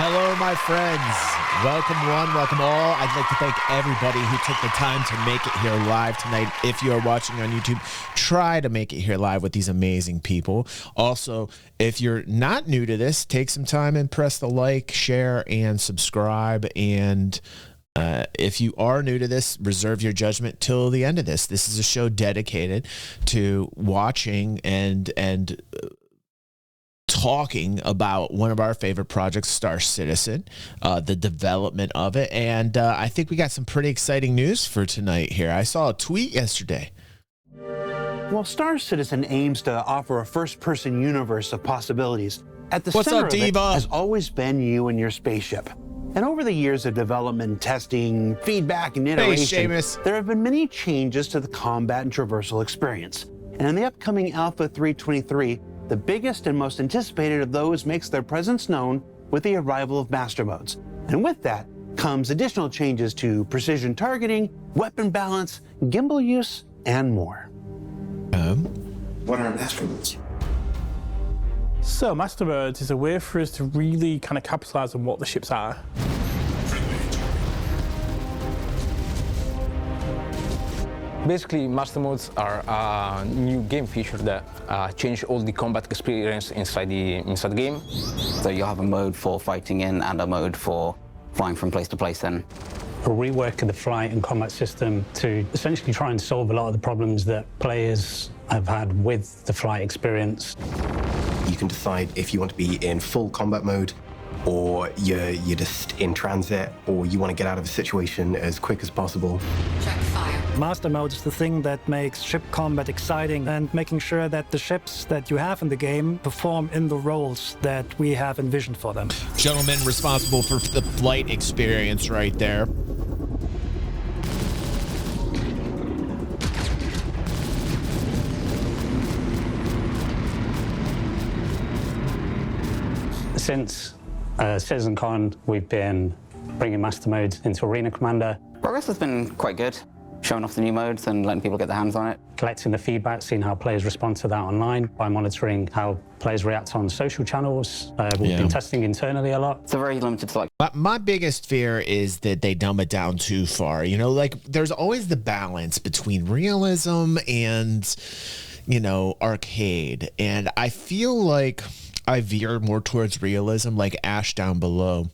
Hello, my friends. Welcome one, welcome all. I'd like to thank everybody who took the time to make it here live tonight. If you are watching on YouTube, try to make it here live with these amazing people. Also, if you're not new to this, take some time and press the like, share, and subscribe. And if you are new to this, reserve your judgment till the end of this. This is a show dedicated to watching and talking about one of our favorite projects, Star Citizen, the development of it. And I think we got some pretty exciting news for tonight here. I saw a tweet yesterday. Well, Star Citizen aims to offer a first-person universe of possibilities. At the What's center up, of it Diva? has always been you and your spaceship. And over the years of development, testing, feedback, and iteration, there have been many changes to the combat and traversal experience. And in the upcoming Alpha 323, the biggest and most anticipated of those makes their presence known with the arrival of master modes. And with that comes additional changes to precision targeting, weapon balance, gimbal use, and more. What are master modes? So master modes is a way for us to really kind of capitalize on what the ships are. Basically, master modes are a new game feature that change all the combat experience inside the game. So you'll have a mode for fighting in and a mode for flying from place to place then. A rework of the flight and combat system to essentially try and solve a lot of the problems that players have had with the flight experience. You can decide if you want to be in full combat mode, or you're just in transit, or you want to get out of a situation as quick as possible. Check fire. Master mode is the thing that makes ship combat exciting and making sure that the ships that you have in the game perform in the roles that we have envisioned for them. Gentleman responsible for the flight experience right there. Since CitizenCon, we've been bringing master modes into Arena Commander. Progress has been quite good, showing off the new modes and letting people get their hands on it. Collecting the feedback, seeing how players respond to that online by monitoring how players react on social channels. We've been testing internally a lot. It's a very limited select. My biggest fear is that they dumb it down too far. You know, like there's always the balance between realism and, you know, arcade. And I feel like I veer more towards realism, like Ash Down Below.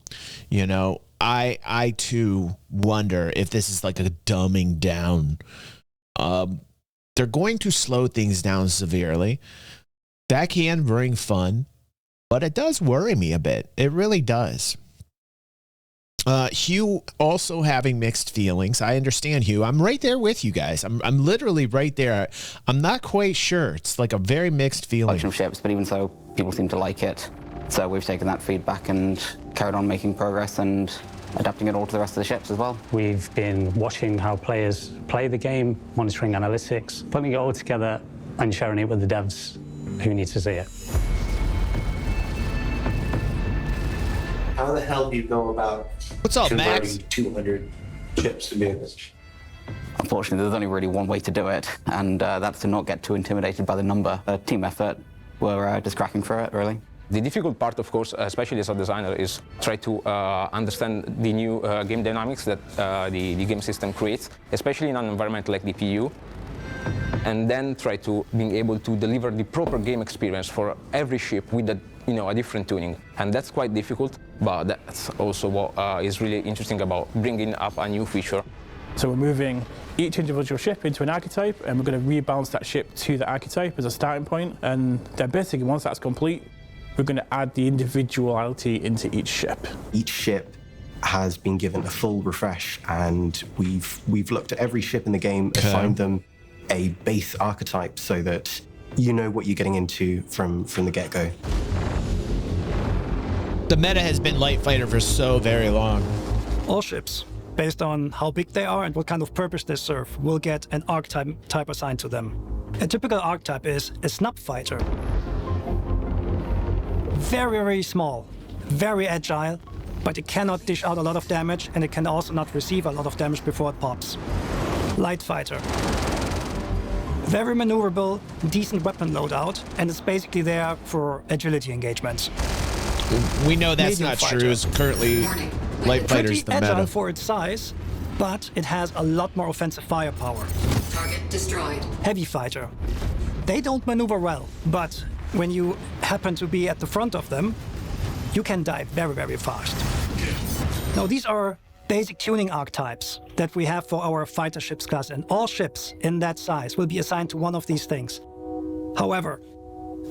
You know, I too wonder if this is like a dumbing down. They're going to slow things down severely. That can bring fun, but it does worry me a bit. It really does. Hugh also having mixed feelings. I understand, Hugh. I'm right there with you guys. I'm literally right there. I'm not quite sure. It's like a very mixed feeling. Of ships, but even so, people seem to like it. So we've taken that feedback and carried on making progress and adapting it all to the rest of the ships as well. We've been watching how players play the game, monitoring analytics, putting it all together and sharing it with the devs who need to see it. How the hell do you go about Max? 200 chips to do this? Unfortunately, there's only really one way to do it, and that's to not get too intimidated by the number. A team effort. We're just cracking through it, really. The difficult part, of course, especially as a designer, is try to understand the new game dynamics that the game system creates, especially in an environment like the PU, and then try to being able to deliver the proper game experience for every ship with a different tuning. And that's quite difficult, but that's also what is really interesting about bringing up a new feature. So we're moving each individual ship into an archetype, and we're going to rebalance that ship to the archetype as a starting point. And then basically, once that's complete, we're going to add the individuality into each ship. Each ship has been given a full refresh, and we've looked at every ship in the game, assigned them a base archetype so that you know what you're getting into from the get-go. The meta has been light fighter for so very long. All ships, based on how big they are and what kind of purpose they serve, will get an archetype assigned to them. A typical archetype is a snub fighter. Very, very small, very agile, but it cannot dish out a lot of damage, and it can also not receive a lot of damage before it pops. Light fighter. Very maneuverable, decent weapon loadout, and it's basically there for agility engagements. We know that's not true. It's currently light fighters the agile meta. for its size, but it has a lot more offensive firepower. Target destroyed. Heavy fighter. They don't maneuver well, but when you happen to be at the front of them, you can die very, very fast. Now, these are basic tuning archetypes that we have for our fighter ships class, and all ships in that size will be assigned to one of these things. However,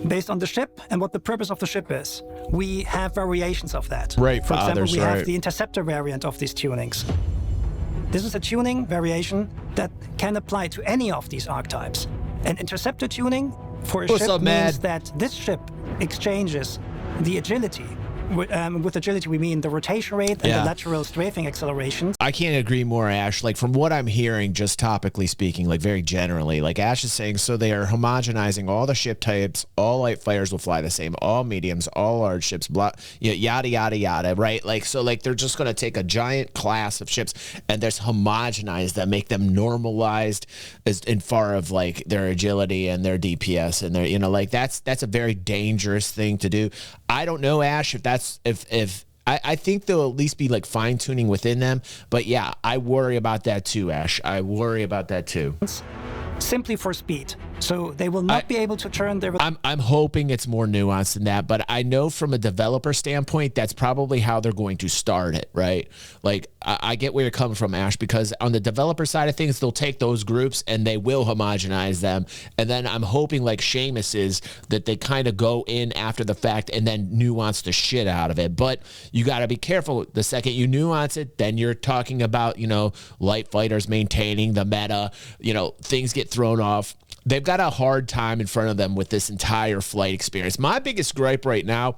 based on the ship and what the purpose of the ship is, we have variations of that. Right, for example, we have the interceptor variant of these tunings. This is a tuning variation that can apply to any of these archetypes. An interceptor tuning for a ship means that this ship exchanges the agility. With agility, we mean the rotation rate and the lateral strafing acceleration. I can't agree more, Ash. Like, from what I'm hearing, just topically speaking, like very generally, like Ash is saying, so they are homogenizing all the ship types. All light fighters will fly the same. All mediums, all large ships, blah, yada, yada, yada, right? Like, so like they're just going to take a giant class of ships and just homogenize them, make them normalized as in far of like their agility and their DPS and their, you know, like that's a very dangerous thing to do. I don't know, Ash, if that's if I think there'll at least be like fine tuning within them, but yeah, I worry about that too, Ash. I worry about that too. Simply for speed, so they will not be able to turn their. I'm hoping it's more nuanced than that, but I know from a developer standpoint, that's probably how they're going to start it, right? Like I get where you're coming from, Ash, because on the developer side of things, they'll take those groups and they will homogenize them, and then I'm hoping, like Seamus is, that they kind of go in after the fact and then nuance the shit out of it. But you got to be careful. The second you nuance it, then you're talking about, you know, light fighters maintaining the meta, you know, things get thrown off. They've got a hard time in front of them with this entire flight experience. My biggest gripe right now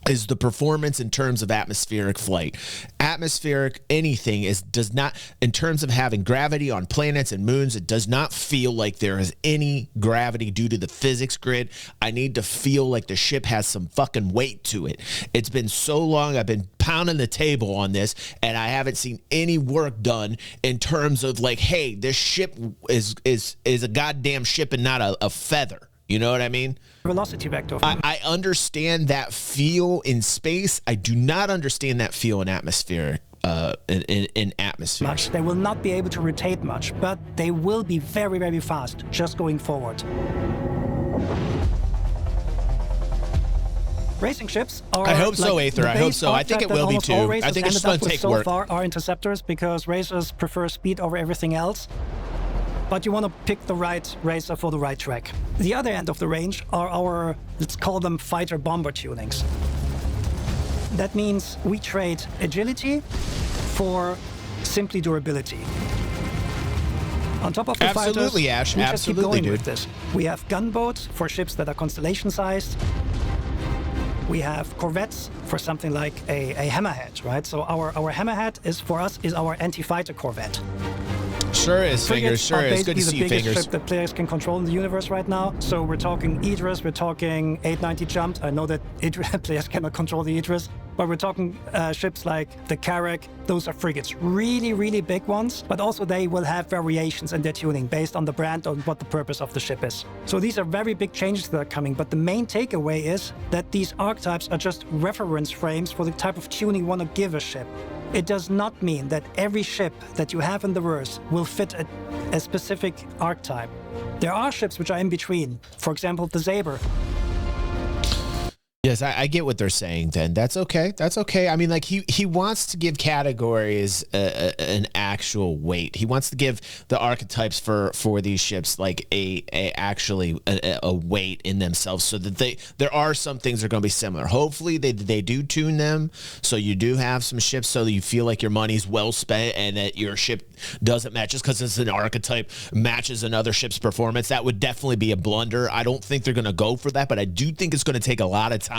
is the performance in terms of atmospheric flight. Atmospheric anything does not, in terms of having gravity on planets and moons, it does not feel like there is any gravity due to the physics grid. I need to feel like the ship has some fucking weight to it. It's been so long, I've been pounding the table on this, and I haven't seen any work done in terms of like, hey, this ship is a goddamn ship and not a feather. You know what I mean? Velocity vector. I understand that feel in space. I do not understand that feel in atmospheric. In atmosphere. Much. They will not be able to rotate much, but they will be very, very fast just going forward. Racing ships are. I hope so, Aether. I hope so. I think it will be too. I think it's just going to take work. So far, are interceptors, because racers prefer speed over everything else. But you want to pick the right racer for the right track. The other end of the range are our, let's call them fighter bomber tunings. That means we trade agility for simply durability. On top of the absolutely, fighters, Ash. we Absolutely, just keep going dude. with this. We have gunboats for ships that are constellation-sized. We have corvettes for something like a hammerhead, right? So our hammerhead is, for us, is our anti-fighter corvette. Sure is, Fingers. Sure is. Good to see you, Fingers. Basically the biggest ship that players can control in the universe right now. So we're talking Aegis, we're talking 890 jumped. I know that players cannot control the Aegis, but we're talking ships like the Carrack. Those are frigates, really, really big ones. But also they will have variations in their tuning based on the brand and what the purpose of the ship is. So these are very big changes that are coming. But the main takeaway is that these archetypes are just reference frames for the type of tuning you want to give a ship. It does not mean that every ship that you have in the verse will fit a specific archetype. There are ships which are in between. For example, the Saber. Yes, I get what they're saying then. That's okay. That's okay. I mean, like, he wants to give categories an actual weight. He wants to give the archetypes for these ships like actually a weight in themselves, so that there are some things that are going to be similar. Hopefully they do tune them so you do have some ships so that you feel like your money's well spent and that your ship doesn't match just because it's an archetype matches another ship's performance. That would definitely be a blunder. I don't think they're going to go for that, but I do think it's going to take a lot of time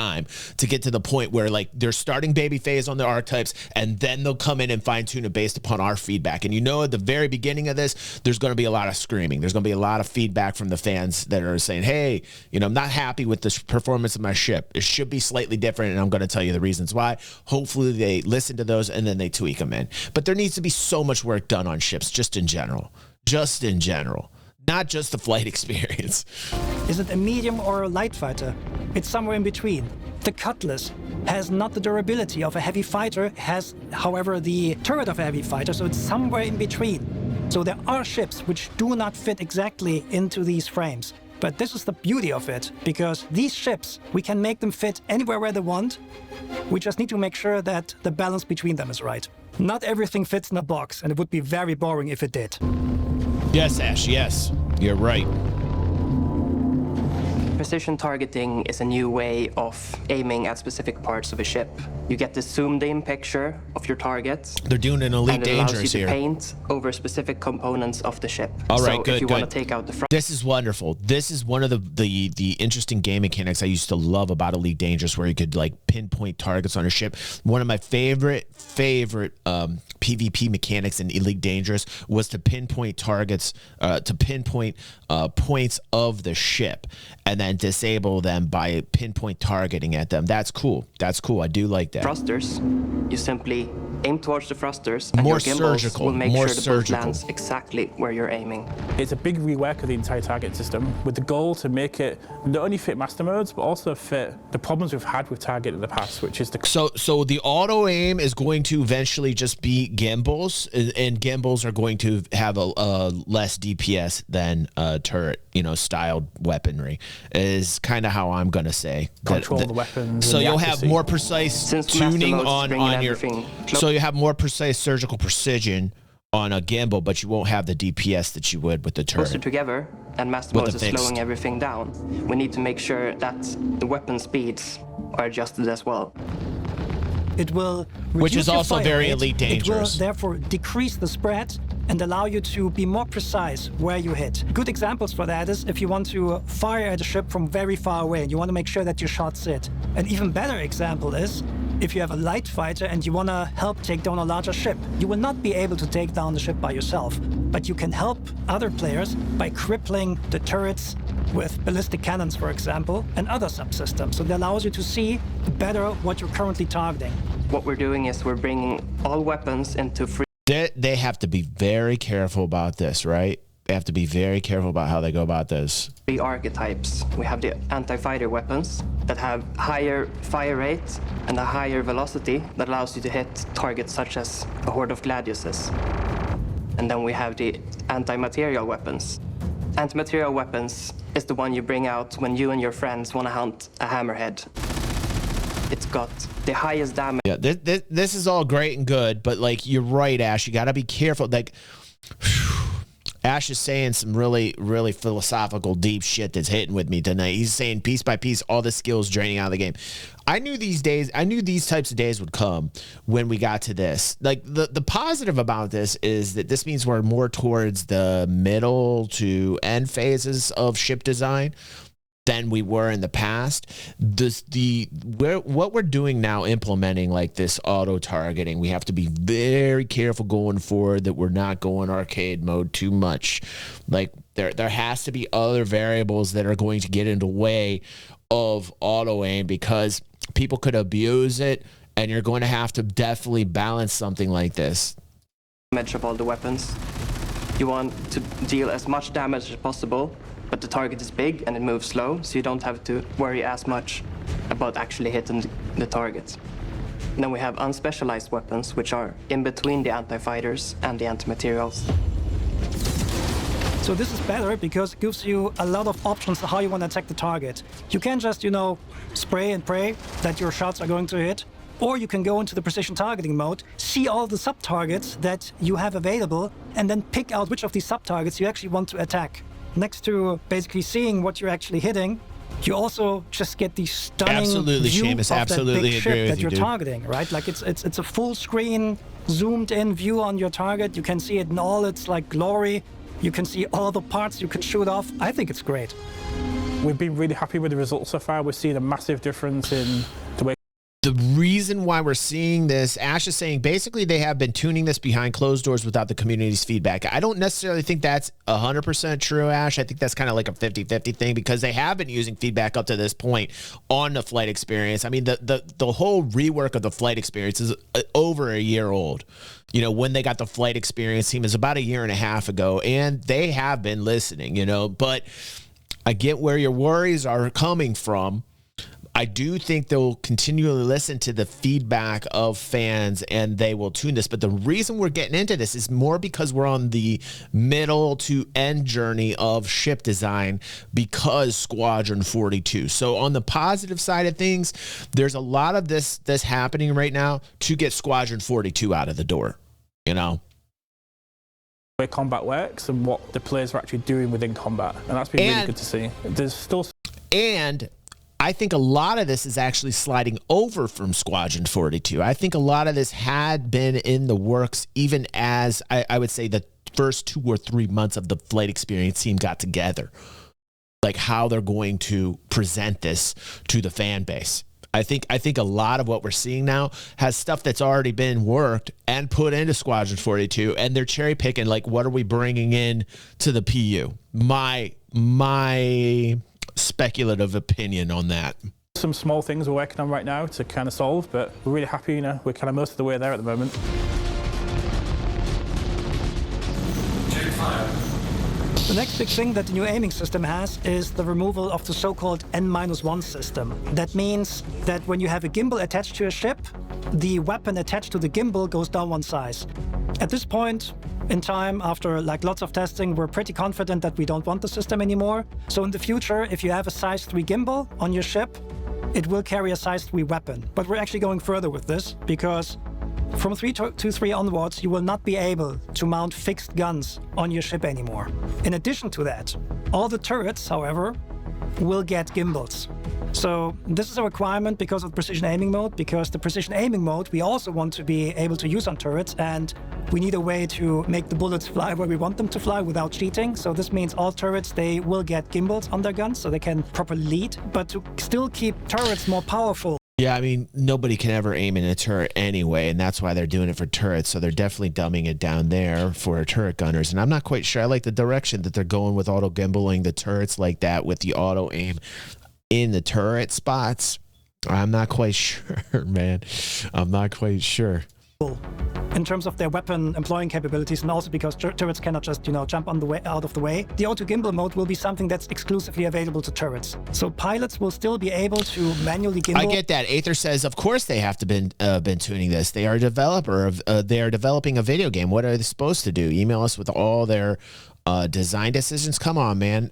to get to the point where, like, they're starting baby phase on the archetypes and then they'll come in and fine tune it based upon our feedback. And you know, at the very beginning of this, there's going to be a lot of screaming. There's going to be a lot of feedback from the fans that are saying, hey, you know, I'm not happy with the performance of my ship. It should be slightly different, and I'm going to tell you the reasons why. Hopefully they listen to those and then they tweak them in. But there needs to be so much work done on ships just in general. Just in general. Not just the flight experience. Is it a medium or a light fighter? It's somewhere in between. The Cutlass has not the durability of a heavy fighter, has, however, the turret of a heavy fighter, so it's somewhere in between. So there are ships which do not fit exactly into these frames. But this is the beauty of it, because these ships, we can make them fit anywhere where they want. We just need to make sure that the balance between them is right. Not everything fits in a box, and it would be very boring if it did. Yes, Ash, yes. You're right. Precision targeting is a new way of aiming at specific parts of a ship. You get the zoomed-in picture of your target. They're doing an Elite Dangerous here. And it allows you to here. paint over specific components of the ship. All right, so good, if you good. want to take out the front. This is wonderful. This is one of the interesting game mechanics I used to love about Elite Dangerous, where you could like pinpoint targets on a ship. One of my favorite PvP mechanics in Elite Dangerous was to pinpoint targets, to pinpoint points of the ship, and then disable them by pinpoint targeting at them. That's cool. That's cool. I do like that. Thrusters, you simply aim towards the thrusters, and more your gimbals surgical. will make More sure the boat surgical. lands exactly where you're aiming. It's a big rework of the entire target system, with the goal to make it not only fit master modes, but also fit the problems we've had with target in the past, which is the... So the auto aim is going to eventually just be gimbals, and gimbals are going to have a less DPS than turret, styled weaponry, is kind of how I'm going to say. Control the weapons. So you'll have more precise tuning on your... So you have more precise surgical precision on a gimbal, but you won't have the DPS that you would with the turret. Closer together, and master mode is slowing everything down. We need to make sure that the weapon speeds are adjusted as well. It will which is also fire very rate. Elite Dangerous. It will therefore decrease the spread and allow you to be more precise where you hit. Good examples for that is if you want to fire at a ship from very far away and you want to make sure that your shots hit. An even better example is if you have a light fighter and you want to help take down a larger ship. You will not be able to take down the ship by yourself, but you can help other players by crippling the turrets with ballistic cannons, for example, and other subsystems. So it allows you to see better what you're currently targeting. What we're doing is we're bringing all weapons into free. They have to be very careful about this, right? They have to be very careful about how they go about this. Three archetypes. We have the anti-fighter weapons that have higher fire rate and a higher velocity that allows you to hit targets such as a horde of gladiuses. And then we have the anti-material weapons. Anti-material weapons is the one you bring out when you and your friends want to hunt a hammerhead. It's got the highest damage. Yeah, this is all great and good, but like you're right, Ash. You got to be careful. Like, Ash is saying some really, really philosophical, deep shit that's hitting with me tonight. He's saying piece by piece, all the skills draining out of the game. I knew these types of days would come when we got to this. Like the positive about this is that this means we're more towards the middle to end phases of ship design than we were in the past. What we're doing now, implementing like this auto targeting, we have to be very careful going forward that we're not going arcade mode too much. Like there has to be other variables that are going to get in the way of auto aim, because people could abuse it, and you're going to have to definitely balance something like this. Damage of all the weapons. You want to deal as much damage as possible, but the target is big and it moves slow, so you don't have to worry as much about actually hitting the target. And then we have unspecialized weapons, which are in between the anti-fighters and the anti-materials. So this is better because it gives you a lot of options on how you want to attack the target. You can just, spray and pray that your shots are going to hit, or you can go into the precision targeting mode, see all the sub-targets that you have available, and then pick out which of these sub-targets you actually want to attack. Next to basically seeing what you're actually hitting, you also just get the stunning view Seamus, of that big ship that you're targeting, right? Like it's a full screen, zoomed in view on your target. You can see it in all its glory. You can see all the parts you could shoot off. I think it's great. We've been really happy with the results so far. We've seen a massive difference in the way. The reason why we're seeing this, Ash is saying basically they have been tuning this behind closed doors without the community's feedback. I don't necessarily think that's 100% true, Ash. I think that's kind of like a 50-50 thing, because they have been using feedback up to this point on the flight experience. I mean, the whole rework of the flight experience is over a year old. When they got the flight experience team is about a year and a half ago, and they have been listening, but I get where your worries are coming from. I do think they'll continually listen to the feedback of fans and they will tune this. But the reason we're getting into this is more because we're on the middle to end journey of ship design because Squadron 42. So on the positive side of things, there's a lot of this that's happening right now to get Squadron 42 out of the door, you know? Where combat works and what the players are actually doing within combat. And that's been really good to see. There's still... And I think a lot of this is actually sliding over from Squadron 42. I think a lot of this had been in the works even as, I would say, the first 2 or 3 months of the flight experience team got together. Like how they're going to present this to the fan base. I think a lot of what we're seeing now has stuff that's already been worked and put into Squadron 42, and they're cherry picking, like, what are we bringing in to the PU? My speculative opinion on that. Some small things we're working on right now to kind of solve, but we're really happy, you know, we're kind of most of the way there at the moment. The next big thing that the new aiming system has is the removal of the so-called N-1 system. That means that when you have a gimbal attached to a ship, the weapon attached to the gimbal goes down one size. At this point in time, after like lots of testing, we're pretty confident that we don't want the system anymore. So in the future, if you have a size 3 gimbal on your ship, it will carry a size 3 weapon. But we're actually going further with this because from 3.23 onwards, you will not be able to mount fixed guns on your ship anymore. In addition to that, all the turrets, however, will get gimbals. So this is a requirement because of precision aiming mode, because the precision aiming mode we also want to be able to use on turrets, and we need a way to make the bullets fly where we want them to fly without cheating. So this means all turrets, they will get gimbals on their guns so they can properly lead, but to still keep turrets more powerful. Yeah, I mean, nobody can ever aim in a turret anyway, and that's why they're doing it for turrets. So they're definitely dumbing it down there for turret gunners. And I'm not quite sure. I like the direction that they're going with auto gimbaling the turrets like that with the auto aim in the turret spots. I'm not quite sure, man. I'm not quite sure. In terms of their weapon employing capabilities, and also because turrets cannot just, you know, jump on the way out of the way, the auto gimbal mode will be something that's exclusively available to turrets. So pilots will still be able to manually gimbal. I get that. Aether says, of course they have to been tuning this. They are a developer of. They are developing a video game. What are they supposed to do? Email us with all their design decisions? Come on, man.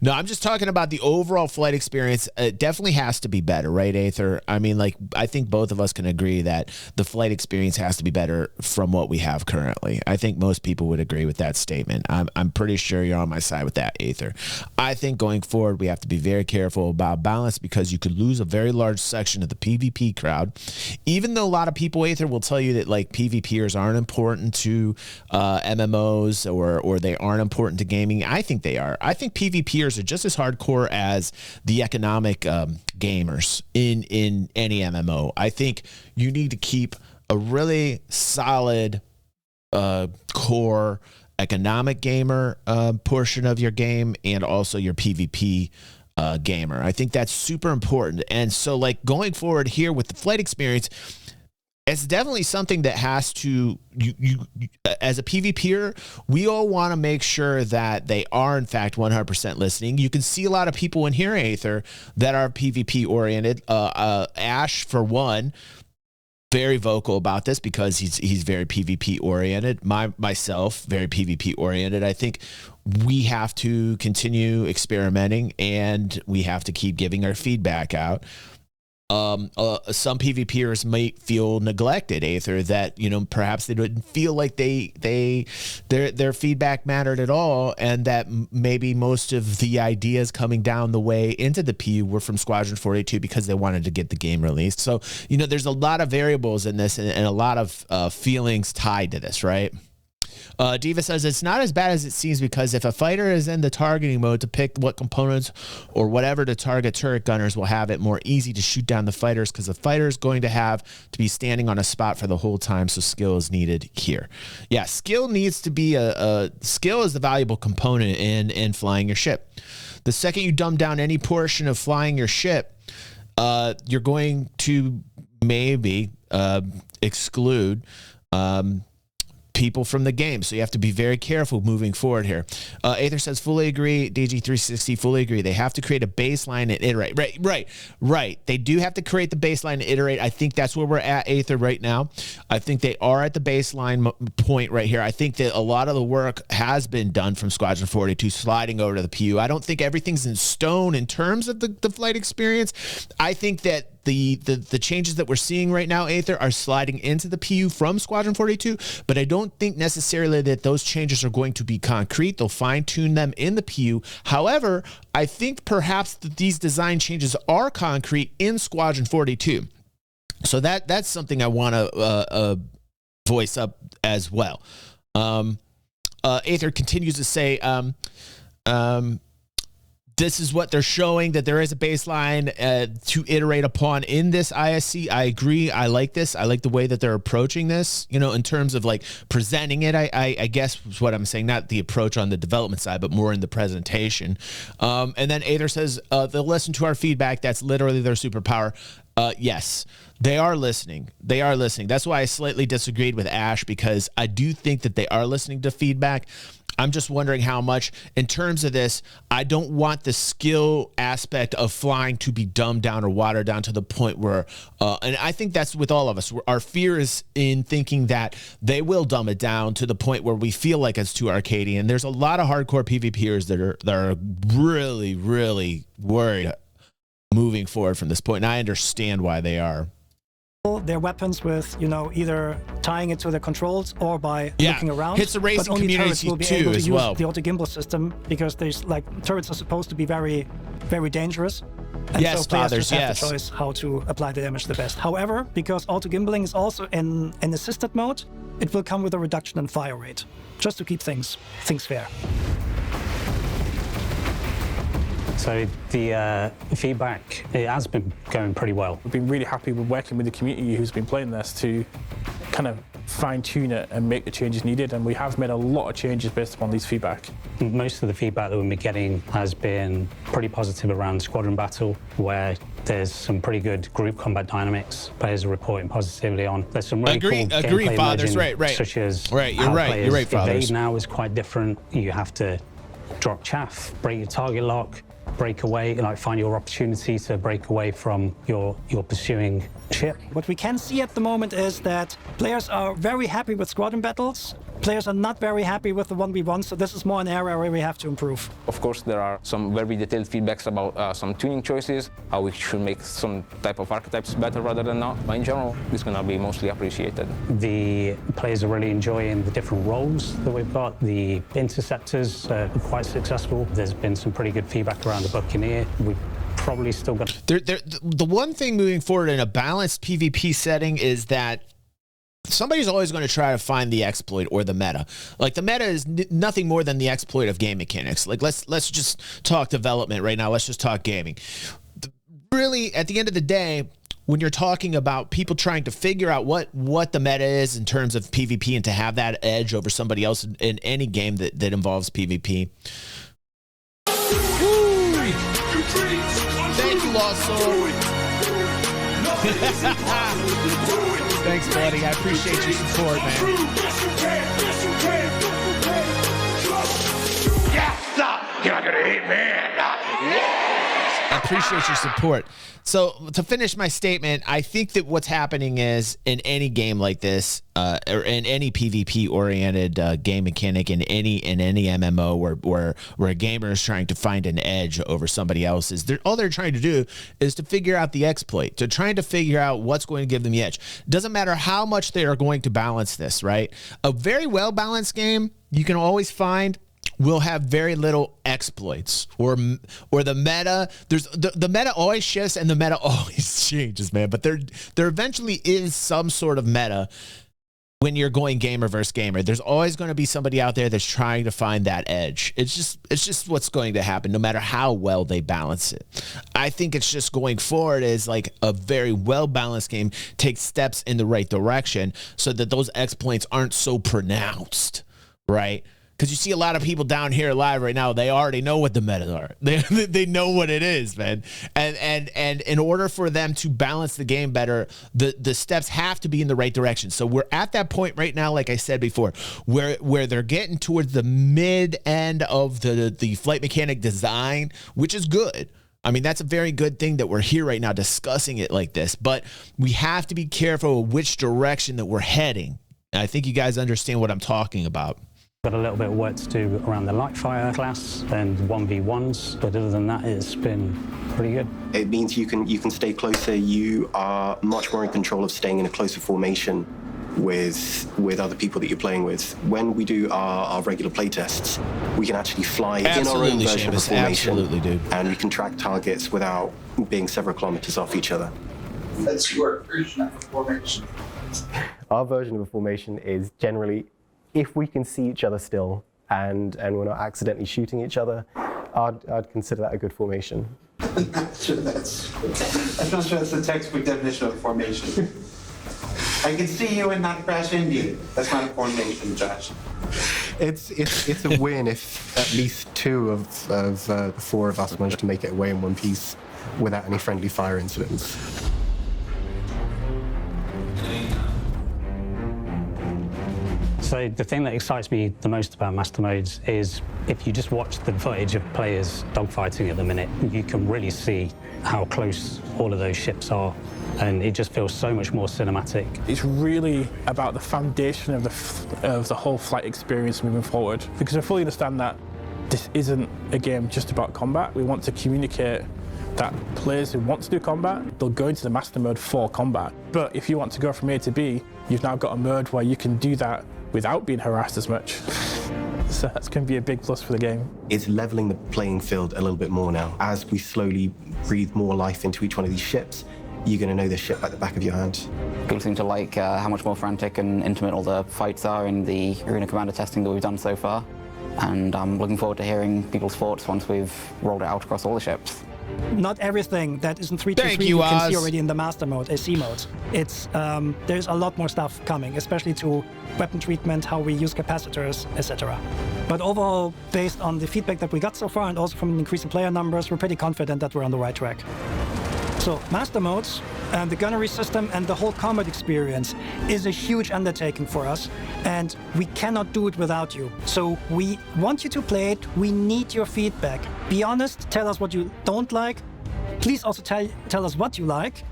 No, I'm just talking about the overall flight experience. It definitely has to be better, right, Aether? I mean, like, I think both of us can agree that the flight experience has to be better from what we have currently. I think most people would agree with that statement. I'm pretty sure you're on my side with that, Aether. I think going forward, we have to be very careful about balance because you could lose a very large section of the PvP crowd. Even though a lot of people, Aether, will tell you that, like, PvPers aren't important to MMOs, or they aren't important to gaming. I think they are. I think PvPers are just as hardcore as the economic gamers in any MMO. I think you need to keep a really solid core economic gamer portion of your game and also your PvP gamer. I think that's super important. And so, like, going forward here with the flight experience, it's definitely something that has to, you as a PvPer, we all want to make sure that they are, in fact, 100% listening. You can see a lot of people in here, Aether, that are PvP oriented. Ash, for one, very vocal about this because he's very PvP oriented. Myself, very PvP oriented. I think we have to continue experimenting and we have to keep giving our feedback out. Some PvPers might feel neglected, Aether, that, you know, perhaps they didn't feel like their feedback mattered at all, and that maybe most of the ideas coming down the way into the PU were from Squadron 42 because they wanted to get the game released. So, you know, there's a lot of variables in this and a lot of feelings tied to this, right? Diva says it's not as bad as it seems because if a fighter is in the targeting mode to pick what components or whatever to target, turret gunners will have it more easy to shoot down the fighters because the fighter is going to have to be standing on a spot for the whole time, so skill is needed here. Yeah, skill needs to be skill is the valuable component in flying your ship. The second you dumb down any portion of flying your ship, you're going to maybe exclude people from the game. So you have to be very careful moving forward here. Aether says, fully agree. DG360, fully agree. They have to create a baseline and iterate. Right. They do have to create the baseline and iterate. I think that's where we're at, Aether, right now. I think they are at the baseline point right here. I think that a lot of the work has been done from Squadron 42 sliding over to the PU. I don't think everything's in stone in terms of the flight experience. I think that the changes that we're seeing right now, Aether, are sliding into the PU from Squadron 42, but I don't think necessarily that those changes are going to be concrete. They'll fine-tune them in the PU. However, I think perhaps that these design changes are concrete in Squadron 42. So that's something I want to voice up as well. Aether continues to say, this is what they're showing, that there is a baseline to iterate upon in this ISC. I agree. I like this. I like the way that they're approaching this, you know, in terms of like presenting it, I guess is what I'm saying, not the approach on the development side, but more in the presentation. And then Aether says, they'll listen to our feedback. That's literally their superpower. Yes, they are listening. They are listening. That's why I slightly disagreed with Ash, because I do think that they are listening to feedback. I'm just wondering how much. In terms of this, I don't want the skill aspect of flying to be dumbed down or watered down to the point where, and I think that's with all of us. Our fear is in thinking that they will dumb it down to the point where we feel like it's too arcadey. And there's a lot of hardcore PvPers that are really, really worried moving forward from this point. And I understand why they are. Their weapons with, you know, either tying it to the controls or by looking around. Hits the racing but only community turrets will be too, able to as use well. the auto gimbal system, because there's like turrets are supposed to be very, very dangerous. And yes, so players fathers, just have yes. the choice how to apply the damage the best. However, because auto gimbaling is also in assisted mode, it will come with a reduction in fire rate, just to keep things fair. So the feedback, it has been going pretty well. We've been really happy with working with the community who's been playing this to kind of fine-tune it and make the changes needed, and we have made a lot of changes based upon these feedback. Most of the feedback that we've been getting has been pretty positive around Squadron Battle, where there's some pretty good group combat dynamics players are reporting positively on. There's some really cool gameplay fathers, emerging, right. such as you're how right, players fathers. evade now is quite different. You have to drop chaff, break your target lock, break away, like find your opportunity to break away from your pursuing ship. What we can see at the moment is that players are very happy with squadron battles. Players are not very happy with the 1v1, so this is more an area where we have to improve. Of course, there are some very detailed feedbacks about some tuning choices, how we should make some type of archetypes better rather than not. But in general, it's going to be mostly appreciated. The players are really enjoying the different roles that we've got. The interceptors are quite successful. There's been some pretty good feedback around the Buccaneer. We've probably still got... The one thing moving forward in a balanced PvP setting is that somebody's always going to try to find the exploit or the meta. Like, the meta is nothing more than the exploit of game mechanics. Like, let's just talk development right now. Let's just talk gaming. Really, at the end of the day, when you're talking about people trying to figure out what the meta is in terms of PvP and to have that edge over somebody else in any game that involves PvP. Thank you, Lost Soul. Thanks, buddy. I appreciate your support, man. Yes, you're not gonna hit me. I appreciate your support. So to finish my statement, I think that what's happening is in any game like this, or in any PvP-oriented game mechanic, in any MMO where a gamer is trying to find an edge over somebody else's, all they're trying to do is to figure out the exploit, to trying to figure out what's going to give them the edge. Doesn't matter how much they are going to balance this, right? A very well-balanced game, you can always find, will have very little exploits or the meta. There's the meta always shifts and the meta always changes, man. But there eventually is some sort of meta when you're going gamer versus gamer. There's always going to be somebody out there that's trying to find that edge. It's just what's going to happen, no matter how well they balance it. I think it's just going forward is like a very well balanced game takes steps in the right direction so that those exploits aren't so pronounced, right? because you see a lot of people down here live right now. They already know what the metas are. They know what it is, man. And in order for them to balance the game better, the steps have to be in the right direction. So we're at that point right now, like I said before, where they're getting towards the mid end of the flight mechanic design, which is good. I mean, that's a very good thing that we're here right now discussing it like this, but we have to be careful of which direction that we're heading. And I think you guys understand what I'm talking about. Got a little bit of work to do around the light fire class and 1v1s, but other than that, it's been pretty good. It means you can stay closer. You are much more in control of staying in a closer formation with other people that you're playing with. When we do our regular play tests, we can actually fly in our own version of a formation. Absolutely, dude. And we can track targets without being several kilometers off each other. That's your version of a formation. Our version of a formation is generally, if we can see each other still and we're not accidentally shooting each other, I'd consider that a good formation. I'm not sure that's the textbook definition of formation. I can see you and not crash into you. That's not a formation, Josh. It's a win if at least two of the four of us manage to make it away in one piece without any friendly fire incidents. So the thing that excites me the most about Master Modes is if you just watch the footage of players dogfighting at the minute, you can really see how close all of those ships are, and it just feels so much more cinematic. It's really about the foundation of the whole flight experience moving forward, because I fully understand that this isn't a game just about combat. We want to communicate that players who want to do combat, they'll go into the Master Mode for combat. But if you want to go from A to B, you've now got a mode where you can do that without being harassed as much. So that's going to be a big plus for the game. It's leveling the playing field a little bit more now. As we slowly breathe more life into each one of these ships, you're going to know this ship like the back of your hand. People seem to like how much more frantic and intimate all the fights are in the Arena Commander testing that we've done so far. And I'm looking forward to hearing people's thoughts once we've rolled it out across all the ships. Not everything that isn't 323 you can see already in the Master Mode, AC mode. It's there's a lot more stuff coming, especially to weapon treatment, how we use capacitors, etc. But overall, based on the feedback that we got so far and also from increasing player numbers, we're pretty confident that we're on the right track. So Master Modes and the gunnery system and the whole combat experience is a huge undertaking for us, and we cannot do it without you. So we want you to play it. We need your feedback. Be honest, tell us what you don't like. Please also tell us what you like,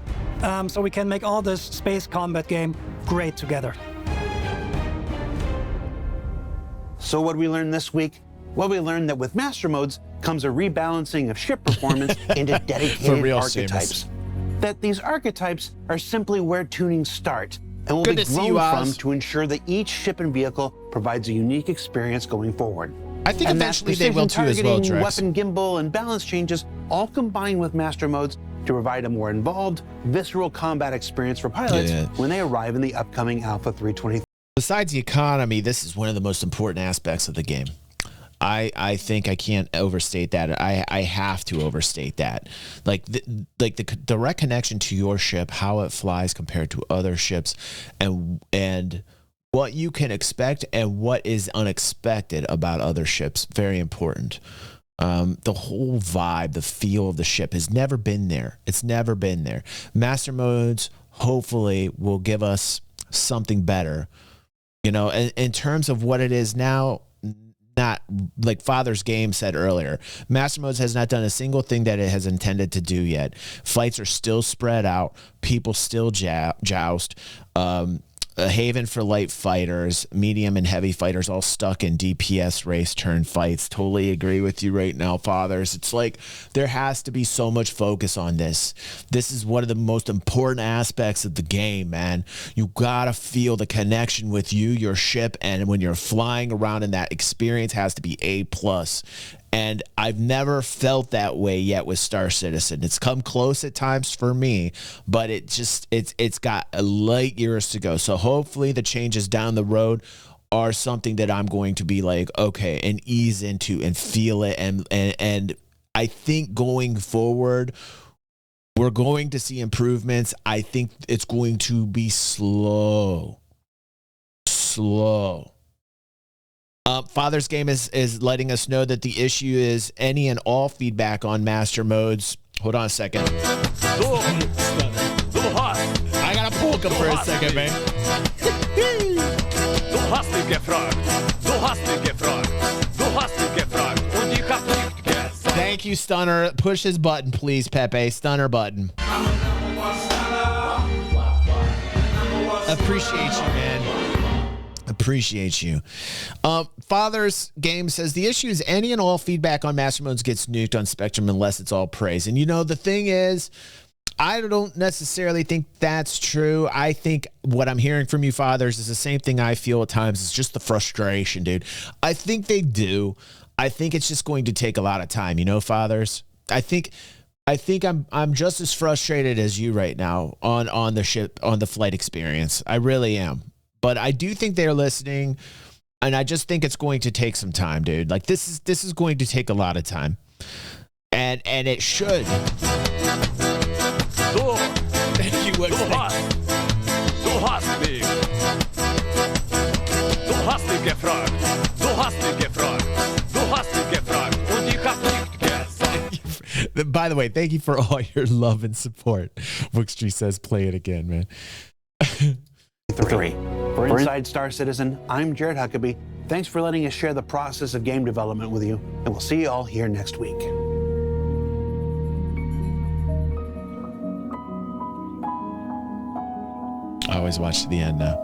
so we can make all this space combat game great together. So what did we learn this week? Well, we learned that with Master Modes comes a rebalancing of ship performance into dedicated archetypes. That these archetypes are simply where tunings start and will be grown from to ensure that each ship and vehicle provides a unique experience going forward. I think eventually they will too as well, Drex. Weapon gimbal and balance changes all combined with Master Modes to provide a more involved, visceral combat experience for pilots when they arrive in the upcoming Alpha 323. Besides the economy, this is one of the most important aspects of the game. I think I can't overstate that. I have to overstate that. Like the direct connection to your ship, how it flies compared to other ships, and what you can expect and what is unexpected about other ships. Very important. The whole vibe, the feel of the ship has never been there. It's never been there. Master Modes hopefully will give us something better. You know, in terms of what it is now. Not like Father's Game said earlier, Master Modes has not done a single thing that it has intended to do yet. Fights are still spread out. People still joust. A haven for light fighters, medium and heavy fighters, all stuck in DPS race turn fights. Totally agree with you right now, Fathers. It's like there has to be so much focus on this. This is one of the most important aspects of the game, man. You gotta feel the connection with you, your ship, and when you're flying around, and that experience has to be A+. And I've never felt that way yet with Star Citizen. It's come close at times for me, but it's got a light years to go. So hopefully the changes down the road are something that I'm going to be like, okay, and ease into and feel it. And I think going forward, we're going to see improvements. I think it's going to be slow. Father's Game is letting us know that the issue is any and all feedback on master modes. Hold on a second. I gotta poke him for a second, man. Thank you, Stunner. Push his button, please, Pepe. Stunner button. Appreciate you, man. Appreciate you. Father's Game says the issue is any and all feedback on master modes gets nuked on Spectrum unless it's all praise. And you know, the thing is, I don't necessarily think that's true. I think what I'm hearing from you, Fathers, is the same thing I feel at times. It's just the frustration, dude. I think they do. I think it's just going to take a lot of time, you know, Fathers. I think I'm just as frustrated as you right now on the ship, on the flight experience. I really am. But I do think they're listening, and I just think it's going to take some time, dude. Like this is going to take a lot of time. And it should. Thank you, Du hast mich gefragt. Du hast mich gefragt. Du hast mich gefragt. Und ich hab nicht gesagt. By the way, thank you for all your love and support. Bookstreet says, play it again, man. 3. For Inside Star Citizen, I'm Jared Huckabee. Thanks for letting us share the process of game development with you, and we'll see you all here next week. I always watch to the end now.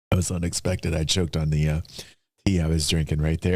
That was unexpected. I choked on the tea I was drinking right there.